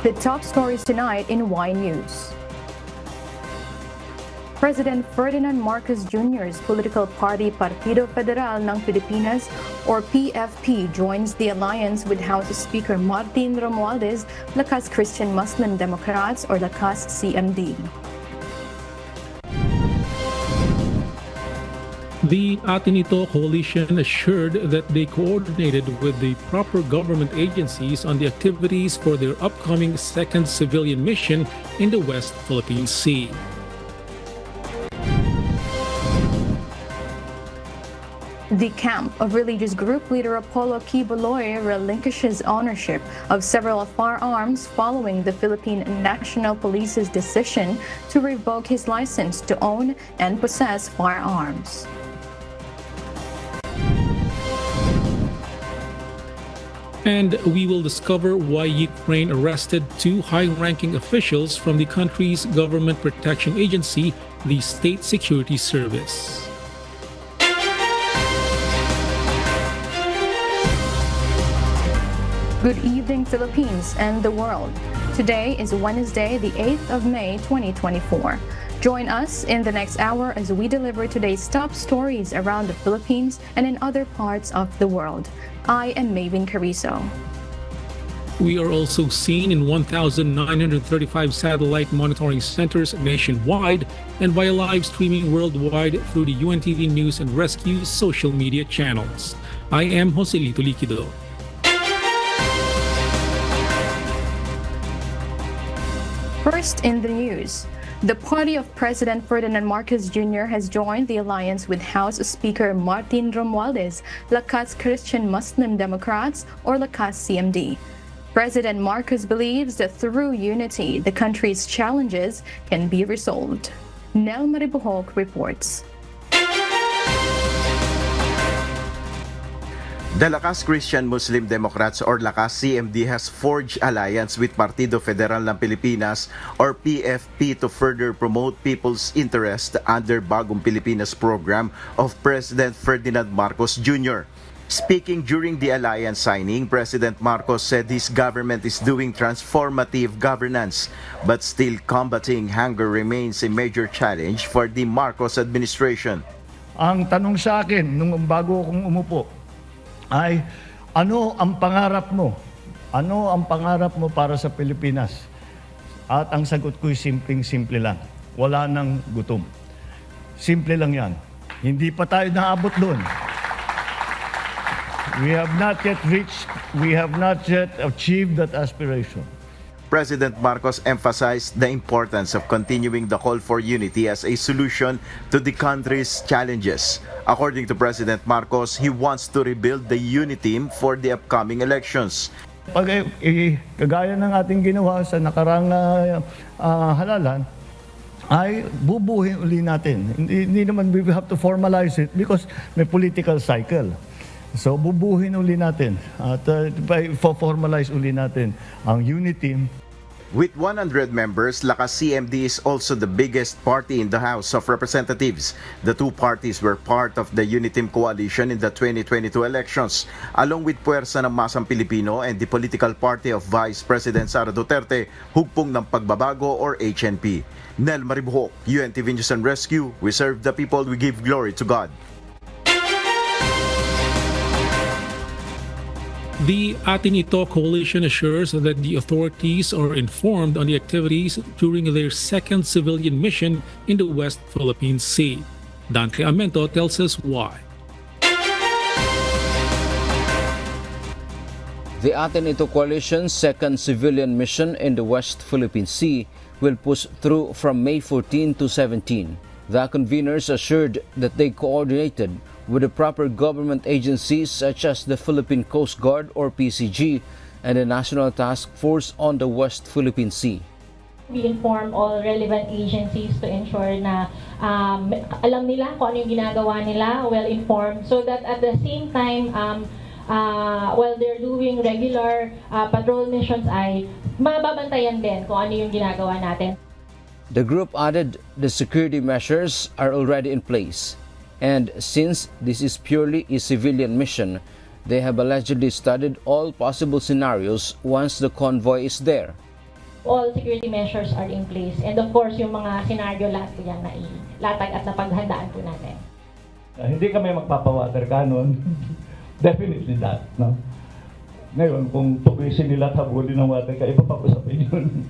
The top stories tonight in Y News. President Ferdinand Marcos Jr.'s political party Partido Federal ng Pilipinas or PFP joins the alliance with House Speaker Martin Romualdez, Lakas Christian Muslim Democrats or Lakas-CMD. The Atinito coalition assured that they coordinated with the proper government agencies on the activities for their upcoming second civilian mission in the West Philippine Sea. The camp of religious group leader Apollo Quiboloy relinquishes ownership of several firearms following the Philippine National Police's decision to revoke his license to own and possess firearms. And we will discover why Ukraine arrested two high-ranking officials from the country's government protection agency, the State Security Service. Good evening, Philippines and the world. Today is Wednesday, the 8th of May, 2024. Join us in the next hour as we deliver today's top stories around the Philippines and in other parts of the world. I am Maven Carrizo. We are also seen in 1,935 satellite monitoring centers nationwide and via live streaming worldwide through the UNTV News and Rescue social media channels. I am Joselito Liquido. First in the news, the party of President Ferdinand Marcos Jr. has joined the alliance with House Speaker Martin Romualdez, Lakas Christian Muslim Democrats, or Lakas-CMD. President Marcos believes that through unity, the country's challenges can be resolved. Nel Maribuhok reports. The Lakas Christian Muslim Democrats or Lakas-CMD has forged alliance with Partido Federal ng Pilipinas or PFP to further promote people's interest under Bagong Pilipinas program of President Ferdinand Marcos Jr. Speaking during the alliance signing, President Marcos said his government is doing transformative governance, but still combating hunger remains a major challenge for the Marcos administration. Ang tanong sa akin nung bago akong umupo ay ano ang pangarap mo? Ano ang pangarap mo para sa Pilipinas? At ang sagot ko'y simpleng-simple lang. Wala nang gutom. Simple lang yan. Hindi pa tayo naabot doon. We have not yet achieved that aspiration. President Marcos emphasized the importance of continuing the call for unity as a solution to the country's challenges. According to President Marcos, he wants to rebuild the unity team for the upcoming elections. Pag kagaya ng ating ginawa sa nakarang halalan, ay bubuhin uli natin. Hindi naman we have to formalize it because may political cycle. So bubuhin uli natin at formalize uli natin ang unity team. With 100 members, Lakas-CMD is also the biggest party in the House of Representatives. The two parties were part of the Uniteam coalition in the 2022 elections, along with Puwersa ng Masang Pilipino and the political party of Vice President Sara Duterte, Hugpong ng Pagbabago or HNP. Nel Maribuhok, UNTV News and Rescue. We serve the people, we give glory to God. The Atinito coalition assures that the authorities are informed on the activities during their second civilian mission in the West Philippine Sea. Dante Amento tells us why. The Atinito coalition's second civilian mission in the West Philippine Sea will push through from May 14 to 17. The conveners assured that they coordinated with the proper government agencies such as the Philippine Coast Guard or PCG and the National Task Force on the West Philippine Sea. We inform all relevant agencies to ensure na alam nila kung ano yung ginagawa nila, well-informed, so that at the same time, while they're doing regular patrol missions ay mababantayan din kung ano yung ginagawa natin. The group added the security measures are already in place. And since this is purely a civilian mission, they have allegedly studied all possible scenarios once the convoy is there. all security measures are in place. And of course, yung mga scenario lahat po yan na ilatag at napaghandaan po natin. Hindi kami magpapawater cannon. Definitely not. No? Ngayon, kung tubisin nila tabuli ng water, kaya ipapag-usapin yun.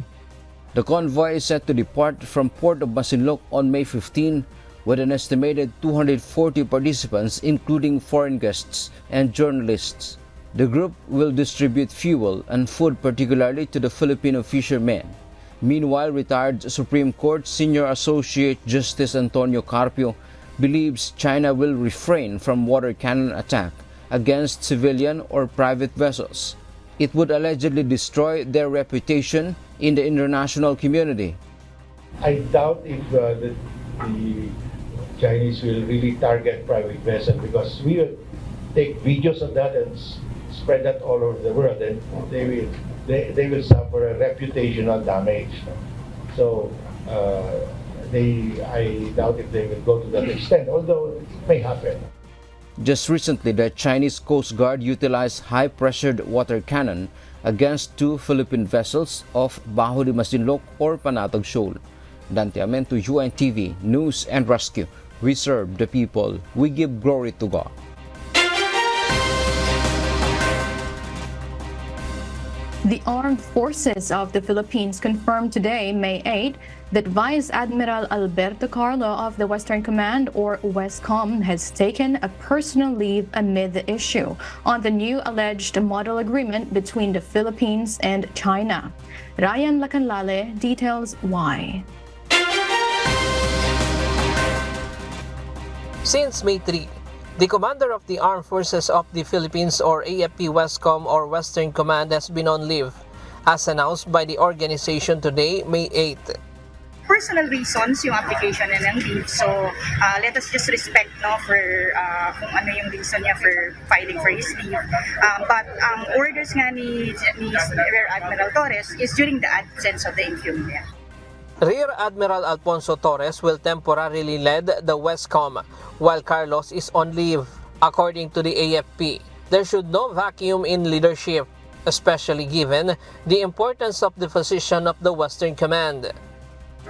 The convoy is set to depart from Port of Masinloc on May 15 with an estimated 240 participants including foreign guests and journalists. The group will distribute fuel and food particularly to the Filipino fishermen. Meanwhile, retired Supreme Court Senior Associate Justice Antonio Carpio believes China will refrain from water cannon attack against civilian or private vessels. It would allegedly destroy their reputation in the international community. I doubt if the Chinese will really target private vessels, because we will take videos of that and spread that all over the world, and they will suffer a reputational damage. So I doubt if they will go to that extent, although it may happen. Just recently, the Chinese Coast Guard utilized high-pressured water cannon against 2 Philippine vessels off Bajo de Masinloc or Panatag Shoal. Dante Amento, UNTV, News and Rescue. We serve the people. We give glory to God. The Armed Forces of the Philippines confirmed today, May 8, that Vice Admiral Alberto Carlo of the Western Command, or Wescom, has taken a personal leave amid the issue on the new alleged model agreement between the Philippines and China. Ryan Lacanlale details why. Since May 3, the commander of the Armed Forces of the Philippines, or AFP Wescom or Western Command, has been on leave, as announced by the organization today, May 8. Personal reasons yung application na ng leave. So, let us just respect for kung ano yung reason niya for filing for his leave. But orders nga ni Rear Admiral Torres is during the absence of the infirm niya. Rear Admiral Alfonso Torres will temporarily lead the Wescom while Carlos is on leave. According to the AFP, there should no vacuum in leadership, especially given the importance of the position of the Western Command.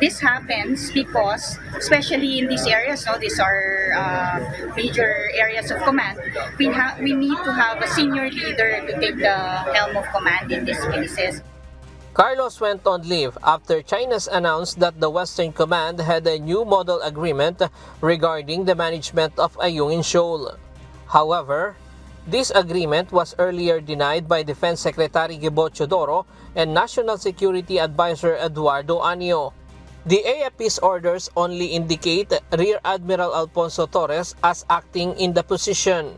This happens because, especially in these areas, these are major areas of command, we need to have a senior leader to take the helm of command in these cases. Carlos went on leave after China's announced that the Western Command had a new model agreement regarding the management of Ayungin Shoal. However, this agreement was earlier denied by Defense Secretary Gibo Chodoro and National Security Advisor Eduardo Anio. The AFP's orders only indicate Rear Admiral Alfonso Torres as acting in the position.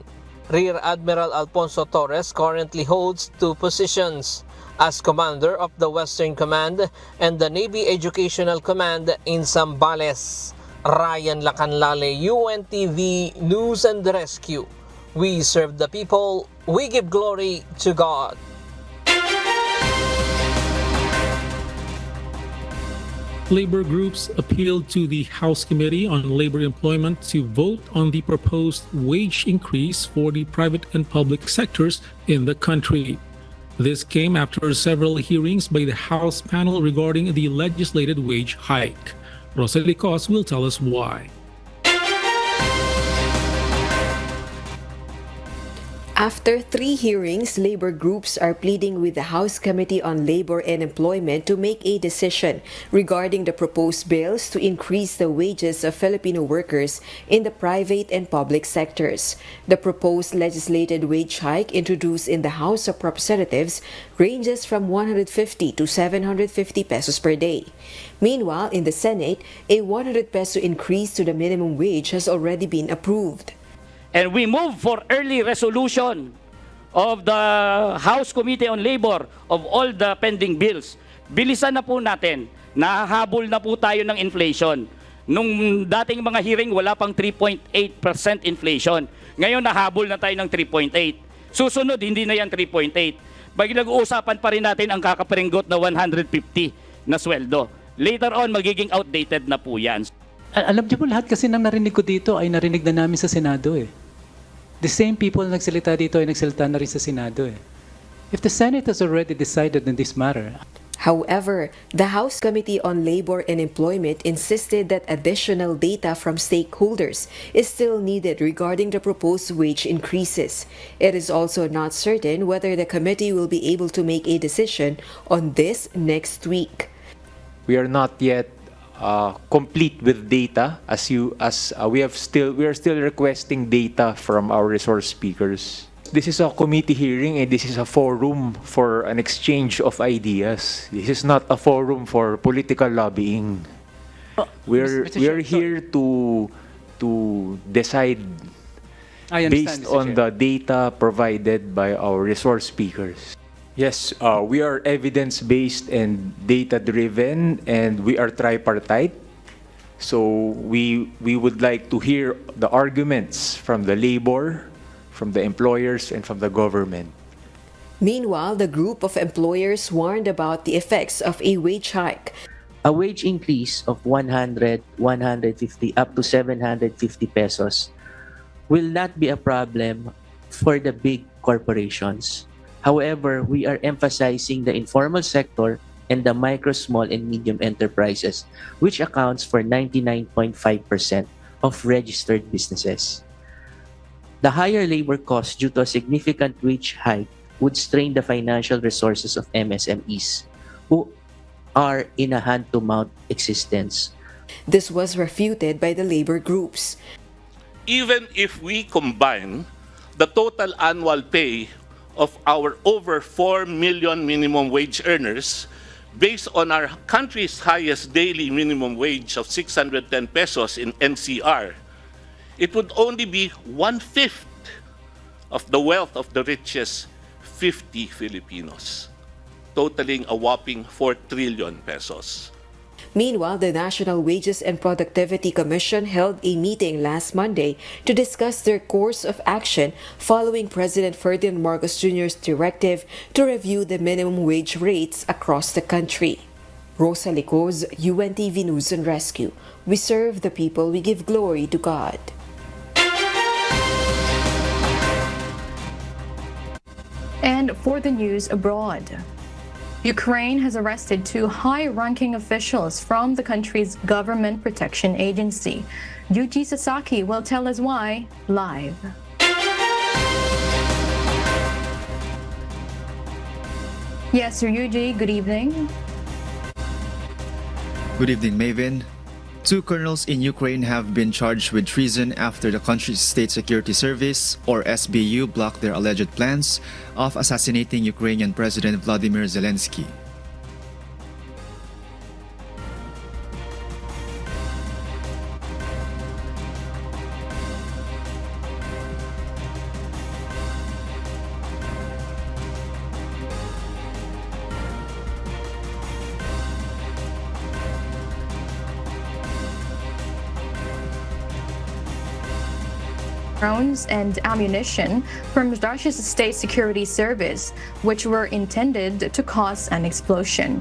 Rear Admiral Alfonso Torres currently holds 2 positions, as Commander of the Western Command and the Navy Educational Command in Zambales. Ryan Lacanlale, UNTV News and Rescue. We serve the people. We give glory to God. Labor groups appealed to the House Committee on Labor Employment to vote on the proposed wage increase for the private and public sectors in the country. This came after several hearings by the House panel regarding the legislated wage hike. Rosalie Cos will tell us why. After 3 hearings, labor groups are pleading with the House Committee on Labor and Employment to make a decision regarding the proposed bills to increase the wages of Filipino workers in the private and public sectors. The proposed legislated wage hike introduced in the House of Representatives ranges from 150 to 750 pesos per day. Meanwhile, in the Senate, a 100 peso increase to the minimum wage has already been approved. And we move for early resolution of the House Committee on Labor of all the pending bills. Bilisan na po natin, nahahabol na po tayo ng inflation. Nung dating mga hearing, wala pang 3.8% inflation. Ngayon, nahabol na tayo ng 3.8. Susunod, hindi na yan 3.8. Nag-uusapan pa rin natin ang kakaparinggot na 150 na sweldo. Later on, magiging outdated na po yan. Alam niyo po, lahat kasi nang narinig ko dito ay narinig na namin sa Senado eh. The same people na nagsalita dito ay nagsalita na rin sa Senado eh. If the Senate has already decided on this matter. However, the House Committee on Labor and Employment insisted that additional data from stakeholders is still needed regarding the proposed wage increases. It is also not certain whether the committee will be able to make a decision on this next week. We are not yet complete with data, we are still requesting data from our resource speakers. This is a committee hearing and this is a forum for an exchange of ideas. This is not a forum for political lobbying. We're here to decide based on the data provided by our resource speakers. Yes, we are evidence-based and data-driven, and we are tripartite. So we would like to hear the arguments from the labor, from the employers, and from the government. Meanwhile, the group of employers warned about the effects of a wage hike. A wage increase of 100, 150, up to 750 pesos will not be a problem for the big corporations. However, we are emphasizing the informal sector and the micro, small, and medium enterprises, which accounts for 99.5% of registered businesses. The higher labor costs due to a significant wage hike would strain the financial resources of MSMEs, who are in a hand-to-mouth existence. This was refuted by the labor groups. Even if we combine the total annual pay of our over 4 million minimum wage earners, based on our country's highest daily minimum wage of 610 pesos in NCR, it would only be 1/5 of the wealth of the richest 50 Filipinos, totaling a whopping 4 trillion pesos. Meanwhile, the National Wages and Productivity Commission held a meeting last Monday to discuss their course of action following President Ferdinand Marcos Jr.'s directive to review the minimum wage rates across the country. Rosa Licoz, UNTV News and Rescue. We serve the people, we give glory to God. And for the news abroad, Ukraine has arrested 2 high-ranking officials from the country's government protection agency. Yuji Sasaki will tell us why live. Yes, Sir Yuji, good evening. Good evening, Maven. 2 colonels in Ukraine have been charged with treason after the country's State Security Service, or SBU, blocked their alleged plans of assassinating Ukrainian President Vladimir Zelensky. Drones and ammunition from Russia's State Security Service, which were intended to cause an explosion.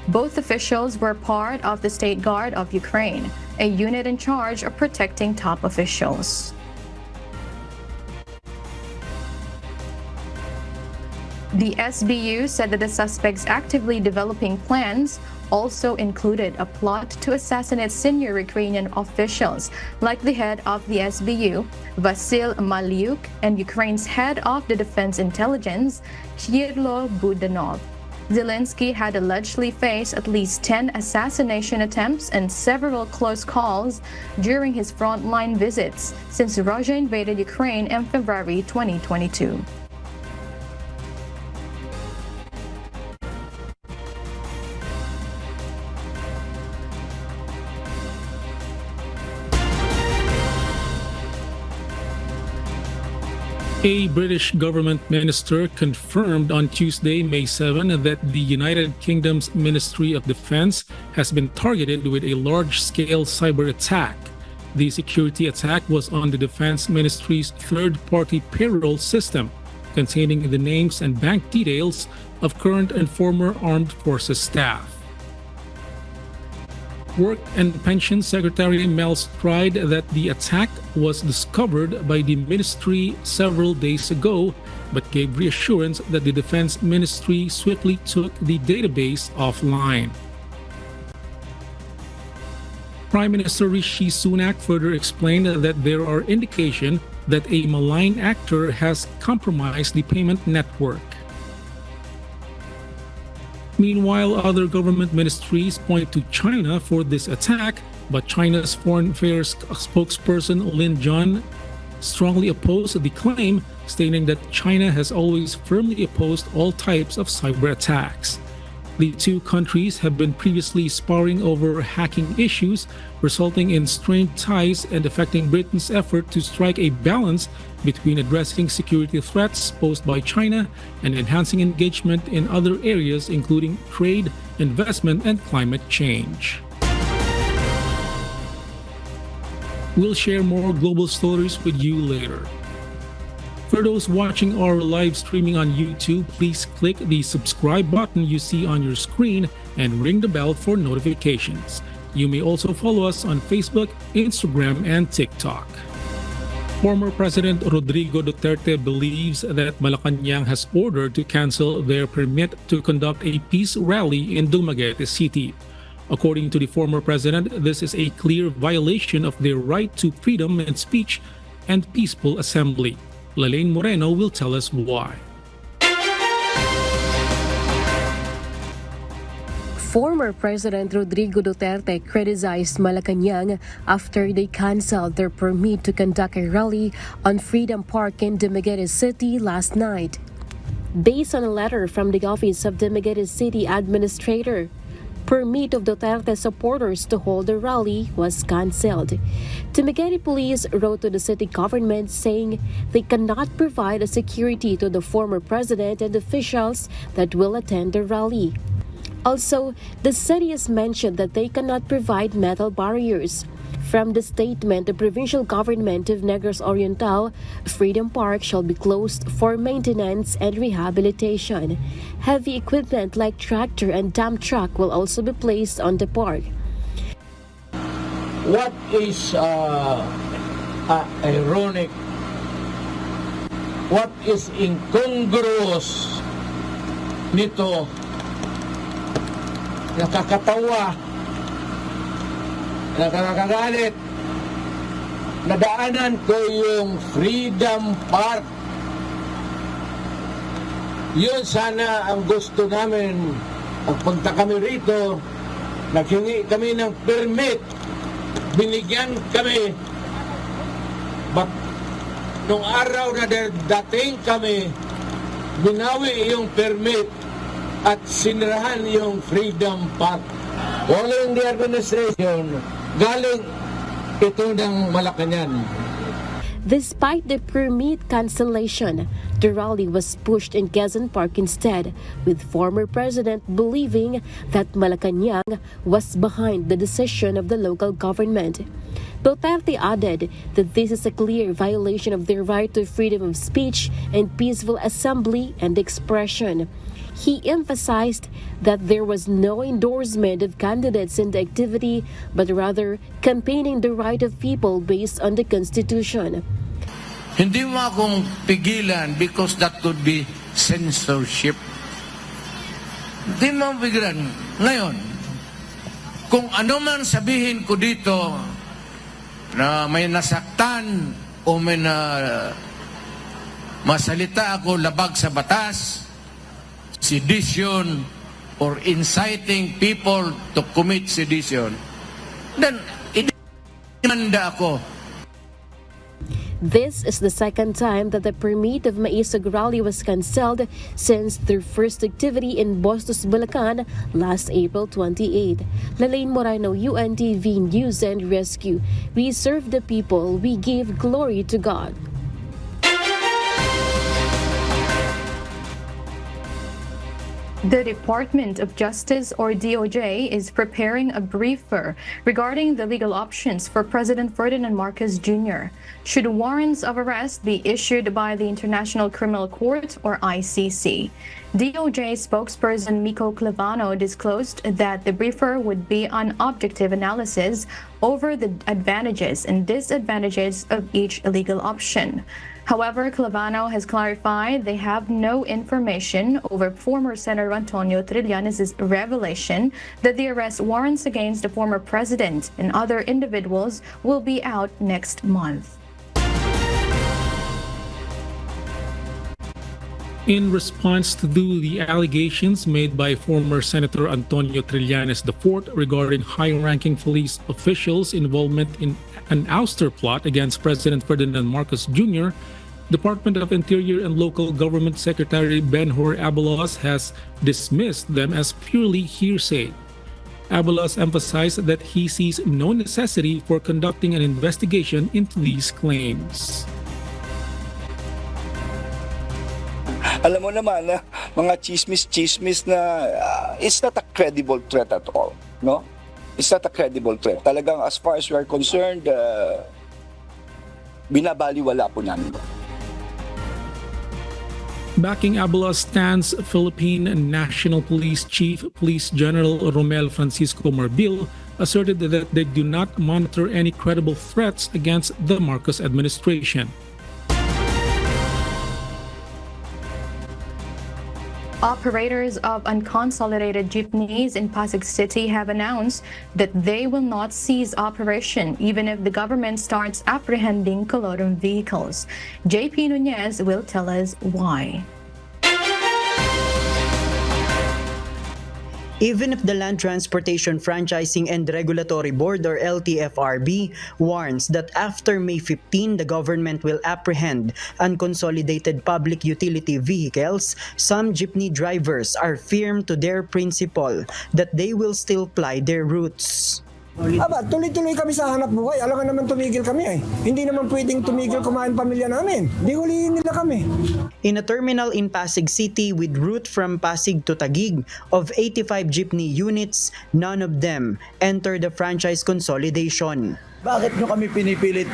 Both officials were part of the State Guard of Ukraine, a unit in charge of protecting top officials. The SBU said that the suspects actively developing plans also included a plot to assassinate senior Ukrainian officials like the head of the SBU, Vasyl Malyuk, and Ukraine's head of the Defense Intelligence, Kyrylo Budanov. Zelensky had allegedly faced at least 10 assassination attempts and several close calls during his frontline visits since Russia invaded Ukraine in February 2022. A British government minister confirmed on Tuesday, May 7, that the United Kingdom's Ministry of Defense has been targeted with a large-scale cyber attack. The security attack was on the Defense Ministry's third-party payroll system, containing the names and bank details of current and former armed forces staff. Work and Pension Secretary Mel cried that the attack was discovered by the ministry several days ago but gave reassurance that the Defense Ministry swiftly took the database offline. Prime Minister Rishi Sunak further explained that there are indications that a malign actor has compromised the payment network. Meanwhile, other government ministries point to China for this attack, but China's Foreign Affairs spokesperson Lin Jun strongly opposed the claim, stating that China has always firmly opposed all types of cyber attacks. The two countries have been previously sparring over hacking issues, resulting in strained ties and affecting Britain's effort to strike a balance between addressing security threats posed by China and enhancing engagement in other areas including trade, investment, and climate change. We'll share more global stories with you later. For those watching our live streaming on YouTube, please click the subscribe button you see on your screen and ring the bell for notifications. You may also follow us on Facebook, Instagram, and TikTok. Former President Rodrigo Duterte believes that Malacañang has ordered to cancel their permit to conduct a peace rally in Dumaguete City. According to the former president, this is a clear violation of their right to freedom of speech and peaceful assembly. Lalaine Moreno will tell us why. Former President Rodrigo Duterte criticized Malacañang after they canceled their permit to conduct a rally on Freedom Park in Dumaguete City last night. Based on a letter from the office of Dumaguete City Administrator, permit of Duterte supporters to hold the rally was cancelled. Dumaguete police wrote to the city government saying they cannot provide a security to the former president and officials that will attend the rally. Also, the city has mentioned that they cannot provide metal barriers. From the statement, the provincial government of Negros Oriental, Freedom Park shall be closed for maintenance and rehabilitation. Heavy equipment like tractor and dump truck will also be placed on the park. What is ironic, what is incongruous nito, nakakatawa, nakakagalit, nadaanan ko yung Freedom Park. Yun sana ang gusto namin. Pagpunta kami rito, naghingi kami ng permit, binigyan kami. But nung araw na dating kami, binawi yung permit at sinirahan yung Freedom Park. Following the administration, galing ito ng Malacañang. Despite the permit cancellation, the rally was pushed in Quezon Park instead, with former president believing that Malacañang was behind the decision of the local government. Duterte added that this is a clear violation of their right to freedom of speech and peaceful assembly and expression. He emphasized that there was no endorsement of candidates in the activity, but rather campaigning the right of people based on the Constitution. Hindi mo akong pigilan because that could be censorship. Hindi mo pigilan. Ngayon, kung ano man sabihin ko dito na may nasaktan o may masalita ako labag sa batas, sedition, or inciting people to commit sedition, then idemanda ako. This is the second time that the permit of Maisog Rally was cancelled since their first activity in Bostos, Bulacan last April 28. Lalaine Moreno, UNTV News and Rescue. We serve the people, we give glory to God. The Department of Justice, or DOJ, is preparing a briefer regarding the legal options for President Ferdinand Marcos Jr. should warrants of arrest be issued by the International Criminal Court, or ICC. DOJ spokesperson Miko Clavano disclosed that the briefer would be an objective analysis over the advantages and disadvantages of each legal option. However, Clavano has clarified they have no information over former Senator Antonio Trillanes' revelation that the arrest warrants against the former president and other individuals will be out next month. In response to the allegations made by former Senator Antonio Trillanes IV regarding high-ranking police officials' involvement in an ouster plot against President Ferdinand Marcos Jr., Department of Interior and Local Government Secretary Ben-Hur Abalos has dismissed them as purely hearsay. Abalos emphasized that he sees no necessity for conducting an investigation into these claims. Alam mo naman na mga chismis na it's not a credible threat at all, no? It's not a credible threat. Talagang as far as we are concerned, binabaliwala po namin. Backing Abalos' stance, Philippine National Police Chief Police General Romel Francisco Marbil asserted that they do not monitor any credible threats against the Marcos administration. Operators of unconsolidated jeepneys in Pasig City have announced that they will not cease operation even if the government starts apprehending colorum vehicles. JP Nunez will tell us why. Even if the Land Transportation Franchising and Regulatory Board or LTFRB warns that after May 15 the government will apprehend unconsolidated public utility vehicles, some jeepney drivers are firm to their principle that they will still ply their routes. Aba, tuloy-tuloy kami sa hanap buhay. Alam nga naman tumigil kami eh. Hindi naman pwedeng tumigil kumain pamilya namin. Di huliin nila kami. In a terminal in Pasig City with route from Pasig to Taguig, of 85 jeepney units, none of them enter the franchise consolidation. Bakit nyo kami pinipilit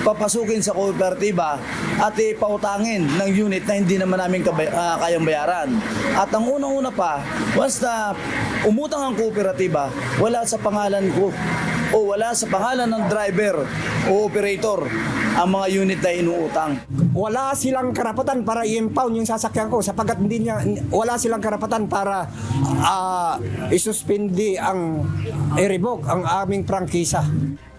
papasukin sa kooperatiba at pautangin ng unit na hindi naman namin kayang bayaran? At ang unang-una pa, once na umutang ang kooperatiba, wala sa pangalan ko o wala sa pangalan ng driver o operator ang mga unit na inuutang. Wala silang karapatan para i-impound yung sasakyan ko sapagkat wala silang karapatan para isuspindi i-revoke ang aming prangkisa.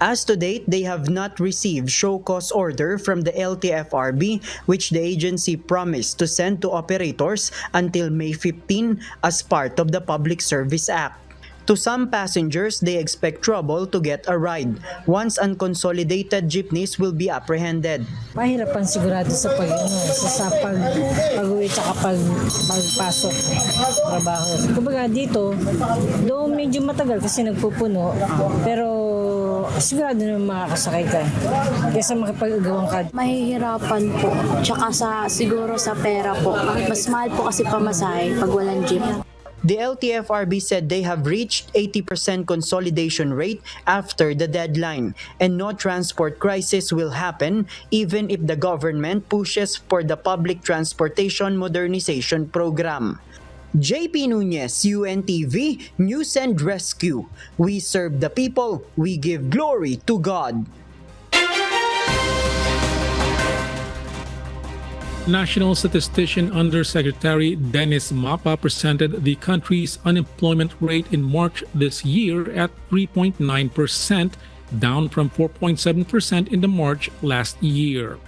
As to date, they have not received show-cause order from the LTFRB, which the agency promised to send to operators until May 15 as part of the Public Service Act. To some passengers, they expect trouble to get a ride once unconsolidated jeepneys will be apprehended. Mahirapan sigurado sa pag-uwi at pagpasok trabaho. Kumbaga dito, doon medyo matagal kasi nagpupuno, pero sigurado naman makakasakay ka kaysa makipag-agawang ka. Mahihirapan po, tsaka siguro sa pera po. Mas mahal po kasi pamasahe pag walang jeep. The LTFRB said they have reached 80% consolidation rate after the deadline, and no transport crisis will happen even if the government pushes for the public transportation modernization program. JP Nunez, UNTV, News and Rescue. We serve the people, we give glory to God. National Statistician Undersecretary Dennis Mapa presented the country's unemployment rate in March this year at 3.9%, down from 4.7% in the March last year.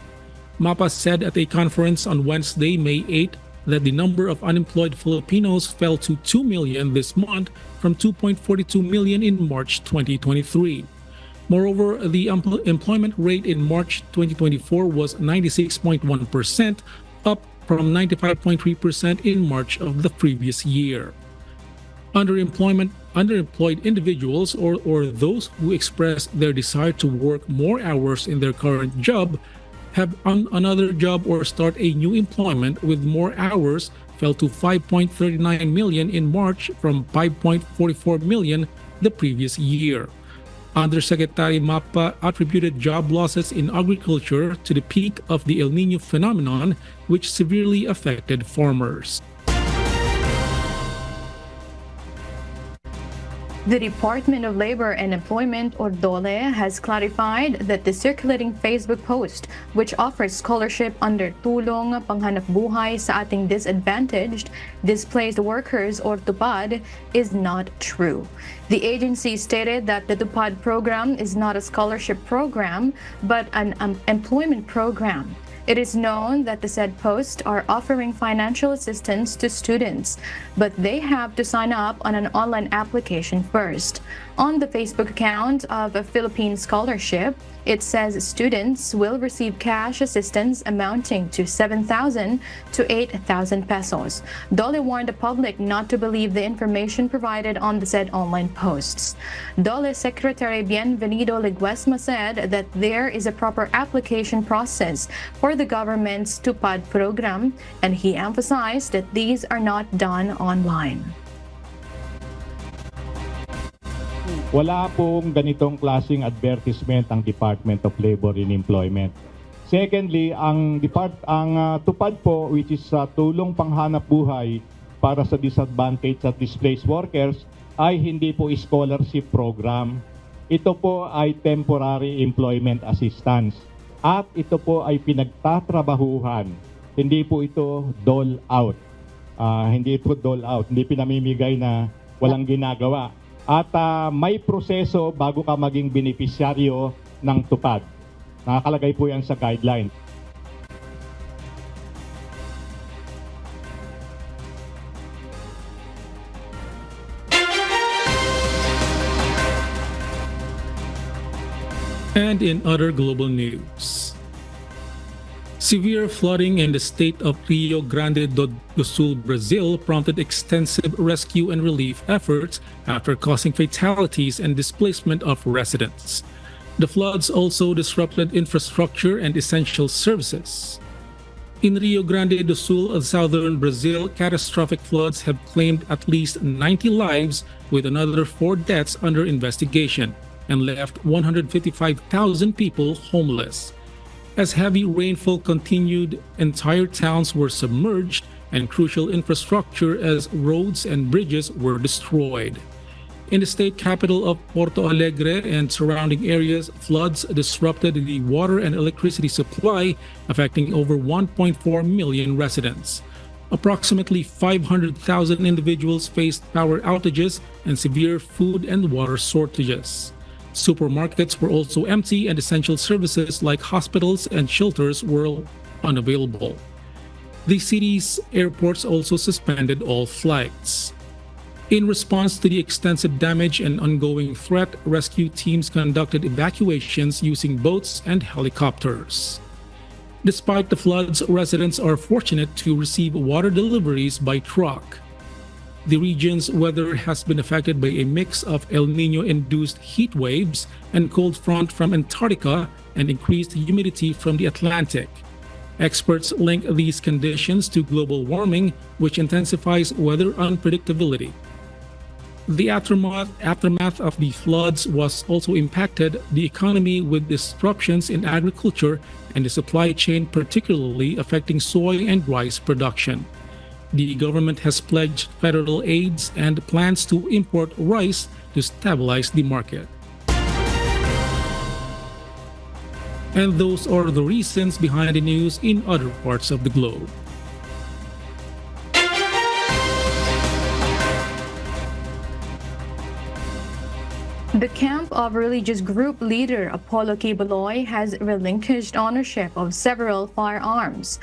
Mapa said at a conference on Wednesday, May 8, that the number of unemployed Filipinos fell to 2 million this month from 2.42 million in March 2023. Moreover, the employment rate in March 2024 was 96.1%, up from 95.3% in March of the previous year. Underemployed individuals or those who express their desire to work more hours in their current job, have another job or start a new employment with more hours fell to 5.39 million in March from 5.44 million the previous year. Undersecretary Mapa attributed job losses in agriculture to the peak of the El Niño phenomenon, which severely affected farmers. The Department of Labor and Employment, or DOLE, has clarified that the circulating Facebook post, which offers scholarship under Tulong Panghanapbuhay sa Ating Disadvantaged, Displaced Workers, or TUPAD, is not true. The agency stated that the TUPAD program is not a scholarship program, but an employment program. It is known that the said posts are offering financial assistance to students, but they have to sign up on an online application first. On the Facebook account of a Philippine Scholarship, it says students will receive cash assistance amounting to 7,000 to 8,000 pesos. DOLE warned the public not to believe the information provided on the said online posts. DOLE Secretary Bienvenido Leguesma said that there is a proper application process for the government's TUPAD program, and he emphasized that these are not done online. Wala pong ganitong klaseng advertisement ang Department of Labor and Employment. Secondly, ang TUPAD po, which is tulong panghanap buhay para sa disadvantaged at displaced workers, ay hindi po scholarship program. Ito po ay temporary employment assistance. At ito po ay pinagtatrabahuhan. Hindi po ito dole out. Hindi ito dole out. Hindi pinamimigay na walang ginagawa. At may proseso bago ka maging benepisyaryo ng TUPAD. Nakakalagay po yan sa guideline. And in other global news, severe flooding in the state of Rio Grande do Sul, Brazil, prompted extensive rescue and relief efforts after causing fatalities and displacement of residents. The floods also disrupted infrastructure and essential services. In Rio Grande do Sul, southern Brazil, catastrophic floods have claimed at least 90 lives, with another 4 deaths under investigation, and left 155,000 people homeless. As heavy rainfall continued, entire towns were submerged and crucial infrastructure as roads and bridges were destroyed. In the state capital of Porto Alegre and surrounding areas, floods disrupted the water and electricity supply, affecting over 1.4 million residents. Approximately 500,000 individuals faced power outages and severe food and water shortages. Supermarkets were also empty and essential services like hospitals and shelters were unavailable. The city's airports also suspended all flights. In response to the extensive damage and ongoing threat, rescue teams conducted evacuations using boats and helicopters. Despite the floods, residents are fortunate to receive water deliveries by truck. The region's weather has been affected by a mix of El Niño-induced heat waves and cold front from Antarctica and increased humidity from the Atlantic. Experts link these conditions to global warming, which intensifies weather unpredictability. The aftermath of the floods was also impacted the economy with disruptions in agriculture and the supply chain, particularly affecting soy and rice production. The government has pledged federal aids and plans to import rice to stabilize the market. And those are the reasons behind the news in other parts of the globe. The camp of religious group leader Apollo Quiboloy has relinquished ownership of several firearms.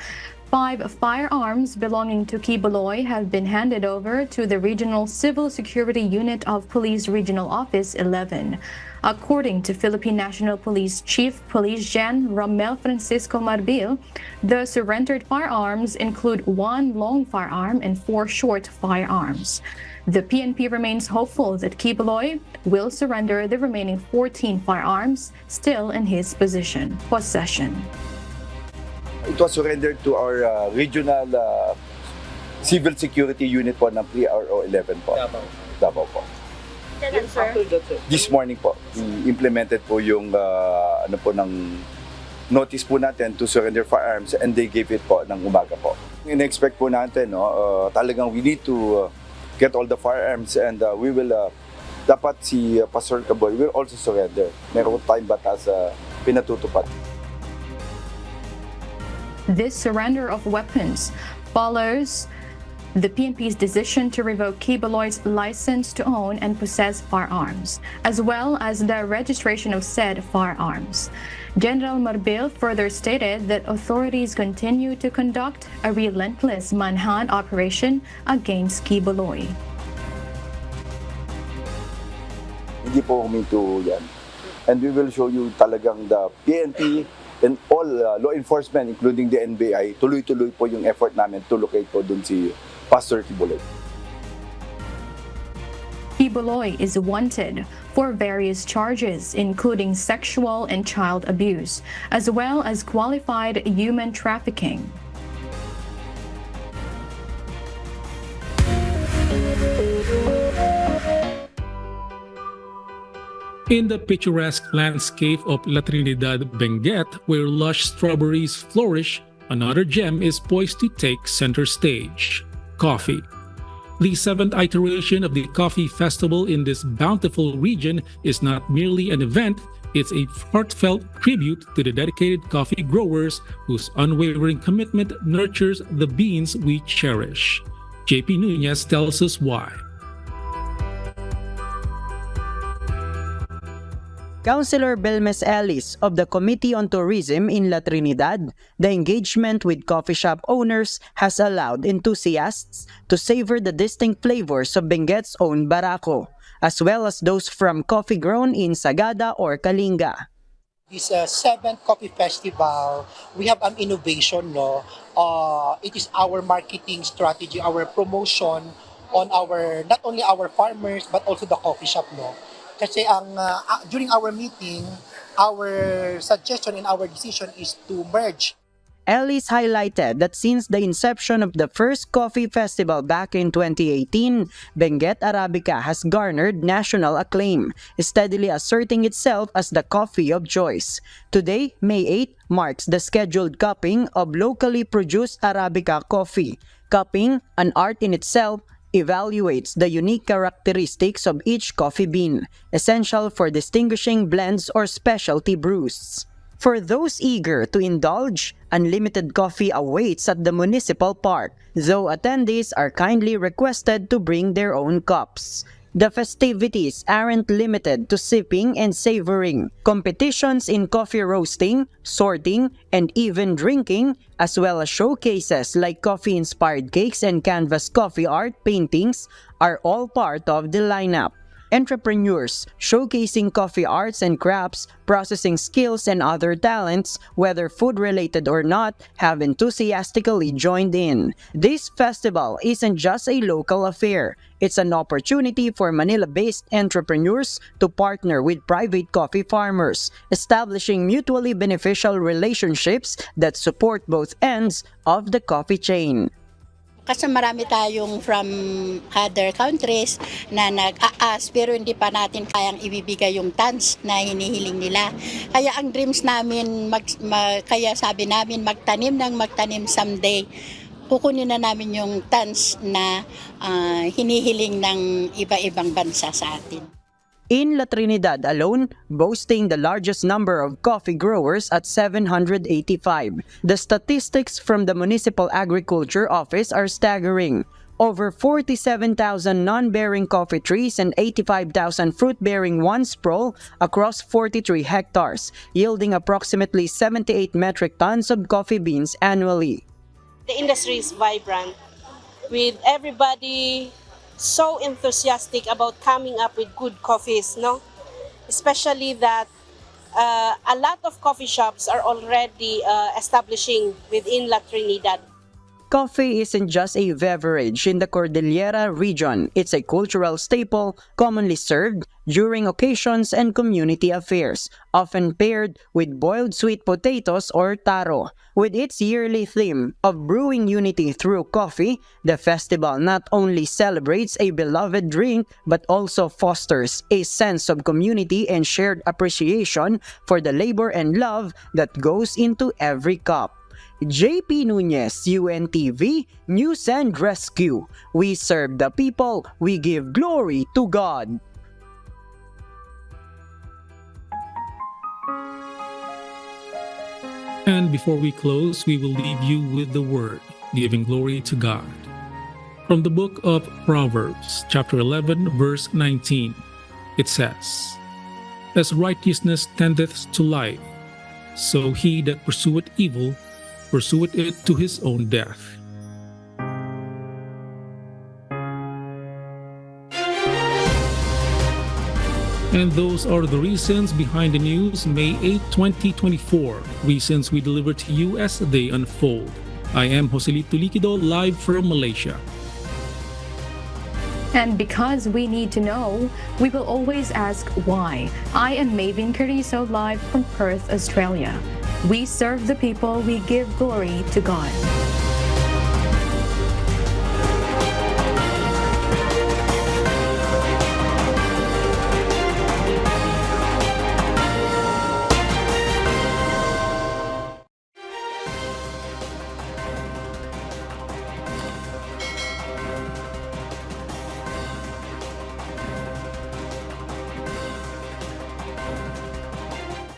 5 firearms belonging to Quiboloy have been handed over to the Regional Civil Security Unit of Police Regional Office 11. According to Philippine National Police Chief Police Gen Romel Francisco Marbil, the surrendered firearms include 1 long firearm and 4 short firearms. The PNP remains hopeful that Quiboloy will surrender the remaining 14 firearms still in his possession. It was surrendered to our regional civil security unit po ng PRO 11 po. Davao po. This morning po, implemented po yung ng notice po natin to surrender firearms, and they gave it po ng umaga po. In-expect po natin, talagang we need to get all the firearms, and we will dapat si Pastor Caboy will also surrender. Meron tayong batas pinatutupad. This surrender of weapons follows the PNP's decision to revoke Kibuloy's license to own and possess firearms, as well as the registration of said firearms. General Marbil further stated that authorities continue to conduct a relentless manhunt operation against Kibuloy. Hindi po huminto yan. And we will show you talagang the PNP and all law enforcement, including the NBI, tuloy-tuloy po yung effort namin to locate po dun si Pastor Kibuloy. Kibuloy is wanted for various charges, including sexual and child abuse, as well as qualified human trafficking. In the picturesque landscape of La Trinidad, Benguet, where lush strawberries flourish, another gem is poised to take center stage: coffee. The 7th iteration of the Coffee Festival in this bountiful region is not merely an event, it's a heartfelt tribute to the dedicated coffee growers whose unwavering commitment nurtures the beans we cherish. JP Nunez tells us why. Councilor Belmes Ellis of the Committee on Tourism in La Trinidad, the engagement with coffee shop owners has allowed enthusiasts to savor the distinct flavors of Benguet's own Barako, as well as those from coffee grown in Sagada or Kalinga. This 7th Coffee Festival, we have an innovation, no? It is our marketing strategy, our promotion on our, not only our farmers, but also the coffee shop, no? Kasi during our meeting, our suggestion and our decision is to merge. Ellis highlighted that since the inception of the first coffee festival back in 2018, Benguet Arabica has garnered national acclaim, steadily asserting itself as the coffee of choice. Today, May 8, marks the scheduled cupping of locally produced Arabica coffee. Cupping, an art in itself, evaluates the unique characteristics of each coffee bean, essential for distinguishing blends or specialty brews. For those eager to indulge, unlimited coffee awaits at the municipal park, though attendees are kindly requested to bring their own cups. The festivities aren't limited to sipping and savoring. Competitions in coffee roasting, sorting, and even drinking, as well as showcases like coffee-inspired cakes and canvas coffee art paintings, are all part of the lineup. Entrepreneurs showcasing coffee arts and crafts, processing skills, and other talents, whether food-related or not, have enthusiastically joined in. This festival isn't just a local affair. It's an opportunity for Manila-based entrepreneurs to partner with private coffee farmers, establishing mutually beneficial relationships that support both ends of the coffee chain. Kasi marami tayong from other countries na nag-a-ask pero hindi pa natin kayang ibibigay yung tons na hinihiling nila. Kaya ang dreams namin, kaya sabi namin magtanim someday. Kukunin na namin yung tons na hinihiling ng iba-ibang bansa sa atin. In La Trinidad alone, boasting the largest number of coffee growers at 785. The statistics from the Municipal Agriculture Office are staggering. Over 47,000 non-bearing coffee trees and 85,000 fruit-bearing ones sprawl across 43 hectares, yielding approximately 78 metric tons of coffee beans annually. The industry is vibrant, with everybody so enthusiastic about coming up with good coffees, no? Especially that a lot of coffee shops are already establishing within La Trinidad. Coffee isn't just a beverage in the Cordillera region. It's a cultural staple commonly served during occasions and community affairs, often paired with boiled sweet potatoes or taro. With its yearly theme of brewing unity through coffee, the festival not only celebrates a beloved drink but also fosters a sense of community and shared appreciation for the labor and love that goes into every cup. JP Nunez, UNTV, News and Rescue. We serve the people, we give glory to God. And before we close, we will leave you with the word, giving glory to God. From the book of Proverbs, chapter 11, verse 19, it says, As righteousness tendeth to life, so he that pursueth evil pursueth it to his own death. And those are the reasons behind the news, May 8, 2024. Reasons we deliver to you as they unfold. I am Joselito Liquido, live from Malaysia. And because we need to know, we will always ask why. I am Maven Carrizo, live from Perth, Australia. We serve the people, we give glory to God.